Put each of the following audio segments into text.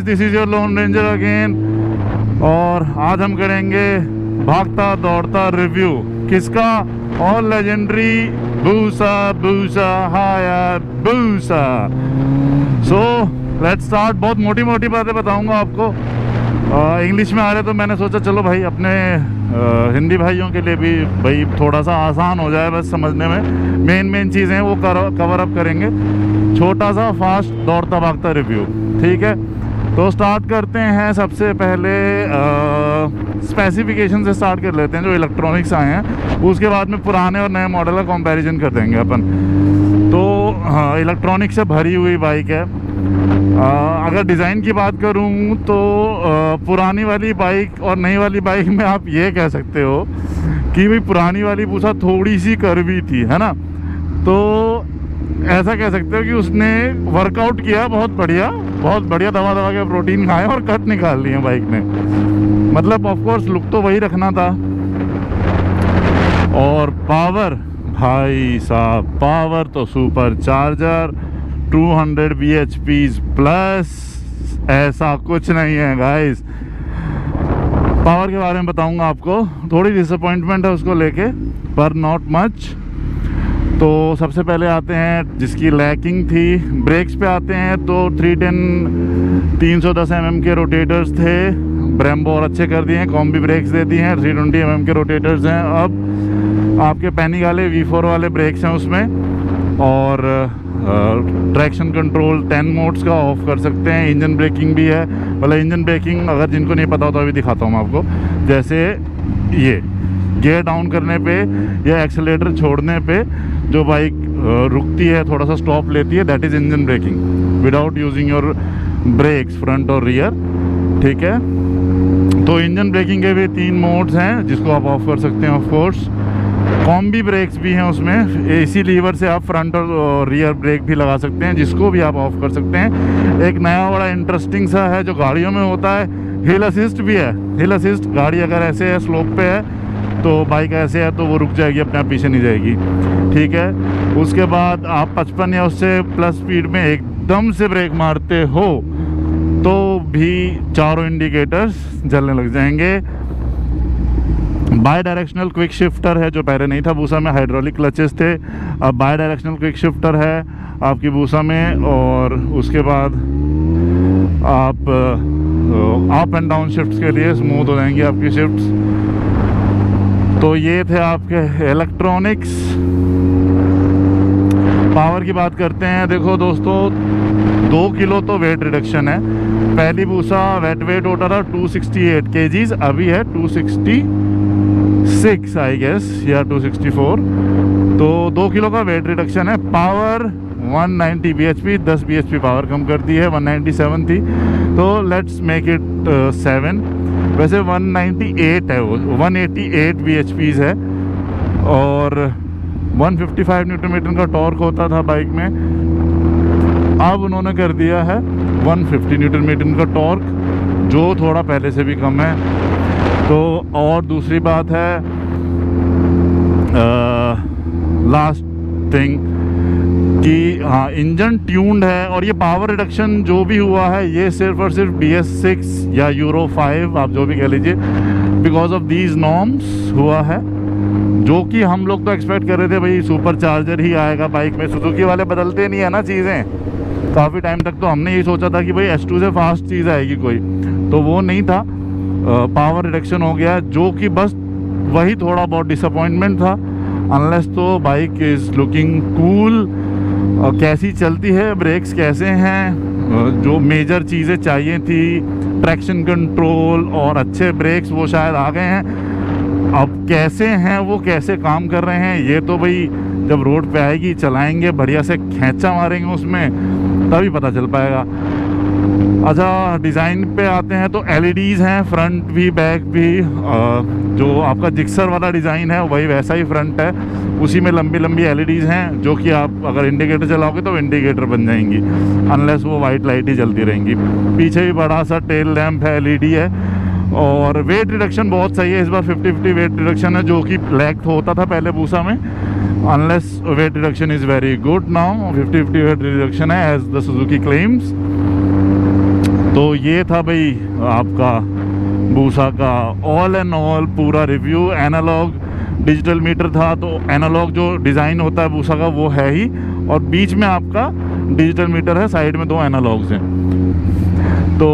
This is your loan ranger again. और आज हम करेंगे भागता दौड़ता रिव्यू किसका? ऑल लेजेंडरी बूसा बूसा हायाबूसा। So let's start. बहुत मोटी मोटी बातें बताऊंगा आपको, इंग्लिश में आ रहे तो मैंने सोचा चलो भाई अपने हिंदी भाइयों के लिए भी भाई थोड़ा सा आसान हो जाए बस समझने में। मेन चीज़ें वो कवर अप करेंगे। छोटा सा फास्ट दौड़ता भागता रिव्यू, ठीक है? तो स्टार्ट करते हैं। सबसे पहले स्पेसिफिकेशन से स्टार्ट कर लेते हैं, जो इलेक्ट्रॉनिक्स आए हैं। उसके बाद में पुराने और नए मॉडल का कंपैरिजन कर देंगे अपन। तो हाँ, इलेक्ट्रॉनिक से भरी हुई बाइक है। अगर डिज़ाइन की बात करूं तो पुरानी वाली बाइक और नई वाली बाइक में आप ये कह सकते हो कि भाई पुरानी वाली पूछा थोड़ी सी कर्वी थी, है ना? तो ऐसा कह सकते हो कि उसने वर्कआउट किया बहुत बढ़िया दवा के प्रोटीन खाए और कट निकाल लिए बाइक ने। मतलब ऑफ कोर्स लुक तो वही रखना था। और पावर, भाई साहब पावर तो सुपर चार्जर 200 bhp प्लस, ऐसा कुछ नहीं है गाइस। पावर के बारे में बताऊंगा आपको। थोड़ी डिसअपॉइंटमेंट है उसको लेके, पर नॉट मच। तो सबसे पहले आते हैं जिसकी लैकिंग थी, ब्रेक्स पे आते हैं तो 310 mm के रोटेटर्स थे। ब्रेम्बो और अच्छे कर दिए हैं, कॉम्बी ब्रेक्स देती हैं। 320 mm के रोटेटर्स हैं। अब आपके पैनिगाले V4 वाले ब्रेक्स हैं उसमें। और ट्रैक्शन कंट्रोल 10 मोड्स का ऑफ कर सकते हैं। इंजन ब्रेकिंग भी है। मतलब इंजन ब्रेकिंग अगर जिनको नहीं पता होता अभी दिखाता हूँ आपको। जैसे ये गियर डाउन करने पे या एक्सेलेरेटर छोड़ने पे जो बाइक रुकती है, थोड़ा सा स्टॉप लेती है, that is engine braking without using your brakes front और रियर, ठीक है? तो इंजन ब्रेकिंग के भी 3 मोड्स हैं जिसको आप ऑफ कर सकते हैं। ऑफ कोर्स कॉम्बी ब्रेक्स भी हैं उसमें। एसी लीवर से आप फ्रंट और रियर ब्रेक भी लगा सकते हैं, जिसको भी आप ऑफ कर सकते हैं। एक नया बड़ा इंटरेस्टिंग सा है जो गाड़ियों में होता है, हिल असिस्ट भी है। हिल असिस्ट, गाड़ी अगर ऐसे है स्लोप पे है तो बाइक ऐसे है तो वो रुक जाएगी, अपने आप पीछे नहीं जाएगी, ठीक है? उसके बाद आप 55 या उससे प्लस स्पीड में एकदम से ब्रेक मारते हो तो भी चारों इंडिकेटर्स जलने लग जाएंगे। बाई डायरेक्शनल क्विक शिफ्टर है जो पहले नहीं था बूसा में। हाइड्रोलिक क्लचेस थे, अब बाई डायरेक्शनल क्विक शिफ्टर है आपकी बूसा में। और उसके बाद आप अप एंड डाउन शिफ्ट्स के लिए स्मूथ हो जाएंगी आपकी शिफ्ट्स। तो ये थे आपके इलेक्ट्रॉनिक्स। पावर की बात करते हैं। देखो दोस्तों, 2 किलो तो वेट रिडक्शन है। पहली बूसा वेट होता था 268 kgs, अभी है 266 आई गेस या 264। तो 2 किलो का वेट रिडक्शन है। पावर 190 bhp, 10 bhp पावर कम कर दी है। 197 थी तो लेट्स मेक इट 7। वैसे 198 है, वो 188 bhps है। और 155 न्यूटन मीटर का टॉर्क होता था बाइक में, अब उन्होंने कर दिया है 150 न्यूटन मीटर का टॉर्क, जो थोड़ा पहले से भी कम है। तो और दूसरी बात है लास्ट थिंग कि हाँ, इंजन ट्यून्ड है। और ये पावर रिडक्शन जो भी हुआ है ये सिर्फ और सिर्फ BS6 या यूरो 5 आप जो भी कह लीजिए, बिकॉज ऑफ दीज नॉर्म्स हुआ है। जो कि हम लोग तो एक्सपेक्ट कर रहे थे भाई सुपर चार्जर ही आएगा बाइक में। सुजुकी वाले बदलते नहीं है ना चीज़ें, काफ़ी टाइम तक तो हमने यही सोचा था कि भाई S2 से फास्ट चीज़ आएगी कोई, तो वो नहीं था। पावर रिडक्शन हो गया, जो कि बस वही थोड़ा बहुत डिसअपॉइंटमेंट था। अनलेस तो बाइक इज़ लुकिंग कूल। कैसी चलती है, ब्रेक्स कैसे हैं, जो मेजर चीज़ें चाहिए थी, ट्रैक्शन कंट्रोल और अच्छे ब्रेक्स वो शायद आ गए हैं। अब कैसे हैं वो, कैसे काम कर रहे हैं, ये तो भाई जब रोड पे आएगी, चलाएंगे, बढ़िया से खींचा मारेंगे उसमें, तभी पता चल पाएगा। अच्छा, डिज़ाइन पे आते हैं तो LEDs हैं, फ्रंट भी बैक भी। जो आपका जिक्सर वाला डिज़ाइन है वही वैसा ही फ्रंट है, उसी में लंबी लंबी LEDs हैं, जो कि आप अगर इंडिकेटर चलाओगे तो इंडिकेटर बन जाएंगी, अनलेस वो वाइट लाइट ही जलती रहेंगी। पीछे भी बड़ा सा टेल लैम्प है, LED है। और वेट रिडक्शन बहुत सही है इस बार, 50-50 वेट रिडक्शन है, जो कि लैग होता था पहले बूसा में। Unless weight reduction is very good now, 50-50 weight reduction है एज द सुजुकी क्लेम्स। तो ये था भाई आपका बूसा का ऑल एंड ऑल पूरा रिव्यू। एनालॉग डिजिटल मीटर था, तो एनालॉग जो डिज़ाइन होता है बूसा का वो है ही, और बीच में आपका डिजिटल मीटर है, साइड में 2 एनालॉग्स हैं। तो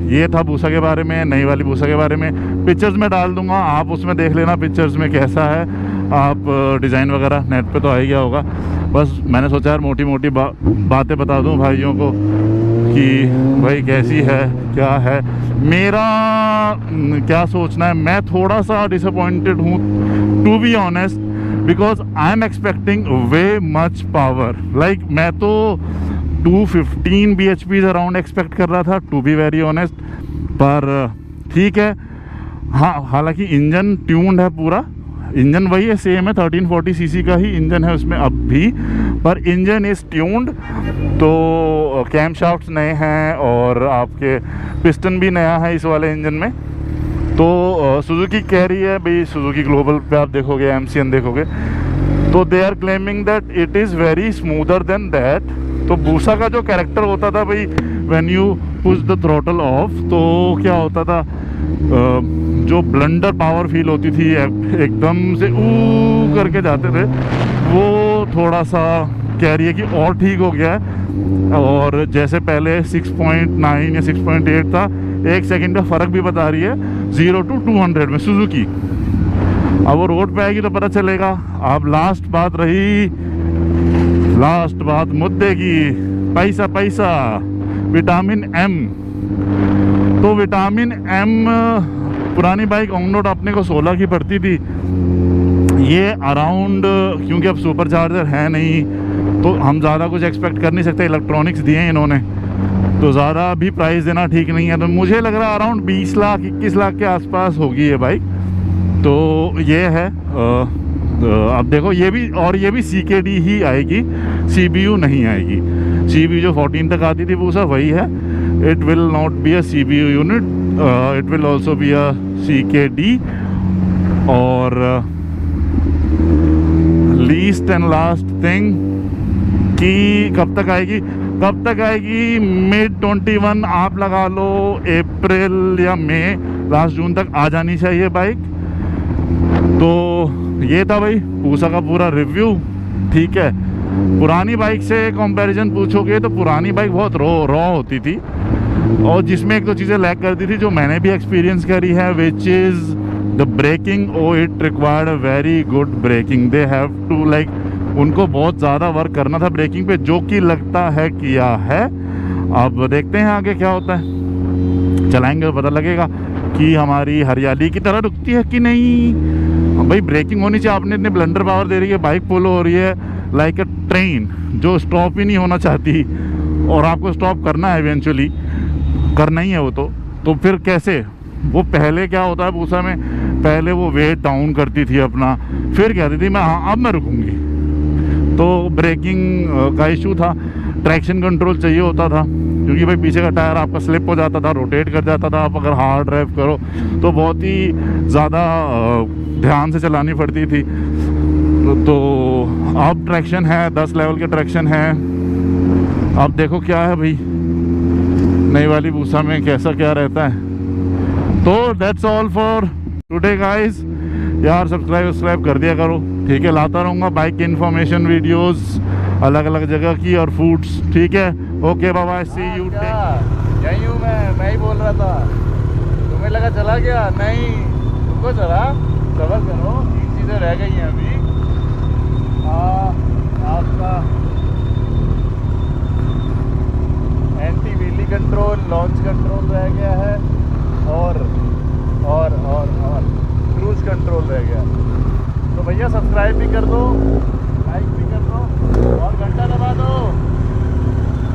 ये था बूसा के बारे में, नई वाली बूसा के बारे में। पिक्चर्स में डाल दूंगा, आप उसमें देख लेना पिक्चर्स में कैसा है। आप डिज़ाइन वगैरह नेट पे तो आ ही गया होगा। बस मैंने सोचा यार मोटी मोटी बातें बता दूं भाइयों को कि भाई कैसी है, क्या है, मेरा क्या सोचना है। मैं थोड़ा सा डिसअपॉइंटेड हूँ to be honest, because I am expecting way much power. Like मैं तो 215 bhp अराउंड एक्सपेक्ट कर रहा था, टू बी वेरी ऑनेस्ट। पर ठीक है, हाँ, हालांकि इंजन ट्यून्ड है पूरा। इंजन वही है, सेम है, 1340 cc का ही इंजन है उसमें अब भी, पर इंजन इज़ ट्यून्ड। तो कैम शाफ्ट्स नए हैं और आपके पिस्टन भी नया है इस वाले इंजन में। तो सुजुकी कह रही है भाई, सुजुकी ग्लोबल पे आप देखोगे, MCN देखोगे, तो they are claiming that it is very smoother than that. तो बूसा का जो कैरेक्टर होता था भाई, when you push the throttle off, तो क्या होता था, जो ब्लंडर पावर फील होती थी, एकदम से ऊ करके जाते थे, वो थोड़ा सा कह रही है कि और ठीक हो गया है। और जैसे पहले 6.9 या 6.8 था, 1 सेकंड का फ़र्क भी बता रही है 0 to 200 में सुजुकी। अब वो रोड पे आएगी तो पता चलेगा। अब लास्ट बात मुद्दे की, पैसा पैसा, विटामिन M। तो विटामिन M पुरानी बाइक ऑनरोड अपने को 16 की पड़ती थी, ये अराउंड, क्योंकि अब सुपर चार्जर है नहीं तो हम ज़्यादा कुछ एक्सपेक्ट कर नहीं सकते। इलेक्ट्रॉनिक्स दिए हैं इन्होंने, तो ज़्यादा भी प्राइस देना ठीक नहीं है। तो मुझे लग रहा है अराउंड 20 लाख 21 लाख के आसपास होगी ये बाइक। तो ये है, अब देखो ये भी CKD ही आएगी, CBU नहीं आएगी। CBU जो 14 तक आती थी वो सब वही है। It will not be a CBU unit, it will also be a CKD। और लीस्ट एंड लास्ट थिंग कि कब तक आएगी, मिड 21 आप लगा लो, अप्रैल या मई, लास्ट जून तक आ जानी चाहिए बाइक। तो ये था भाई बूसा का पूरा रिव्यू। ठीक है, पुरानी बाइक से कंपैरिजन पूछोगे तो पुरानी बाइक बहुत रॉ होती थी, और जिसमें एक दो चीज़ें लैक करती थी जो मैंने भी एक्सपीरियंस करी है, which is the braking. Oh it required a very good braking. They have to like, उनको बहुत ज़्यादा वर्क करना था ब्रेकिंग पे, जो कि लगता है किया है। अब देखते हैं आगे क्या होता है, चलाएंगे तो पता लगेगा कि हमारी हरियाली की तरह रुकती है कि नहीं। भाई ब्रेकिंग होनी चाहिए, आपने इतने ब्लंडर पावर दे रही है, बाइक पोलो हो रही है लाइक अ ट्रेन जो स्टॉप ही नहीं होना चाहती, और आपको स्टॉप करना है इवेंचुअली, करना ही है वो। तो फिर कैसे? वो पहले क्या होता है बूसा में, पहले वो वेट डाउन करती थी अपना, फिर कहती थी मैं हाँ अब मैं रुकूंगी। तो ब्रेकिंग का इशू था। ट्रैक्शन कंट्रोल चाहिए होता था, क्योंकि भाई पीछे का टायर आपका स्लिप हो जाता था, रोटेट कर जाता था। आप अगर हार्ड ड्राइव करो तो बहुत ही ज़्यादा ध्यान से चलानी पड़ती थी। तो अब ट्रैक्शन है, 10 लेवल के ट्रैक्शन है। अब देखो क्या है भाई नई वाली बूसा में कैसा क्या रहता है। तो that's all for today guys. यार सब्सक्राइब कर दिया करो, ठीक है। लाता रहूँगा बाइक की इन्फॉर्मेशन वीडियोस अलग अलग जगह की और फूड्स, ठीक है। Okay bye bye, see you. यही हूँ मैं ही बोल रहा था, तुम्हें लगा चला गया, नहीं तुमको चला। सबर करो, 3 चीज़ें रह गई हैं अभी। आपका anti wheelie control, launch control रह गया है, और क्रूज कंट्रोल रह गया। तो भैया सब्सक्राइब भी कर दो, लाइक भी कर दो, और घंटा दबा दो,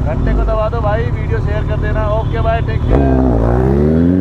घंटे को दबा दो भाई, वीडियो शेयर कर देना। Okay bye, take care.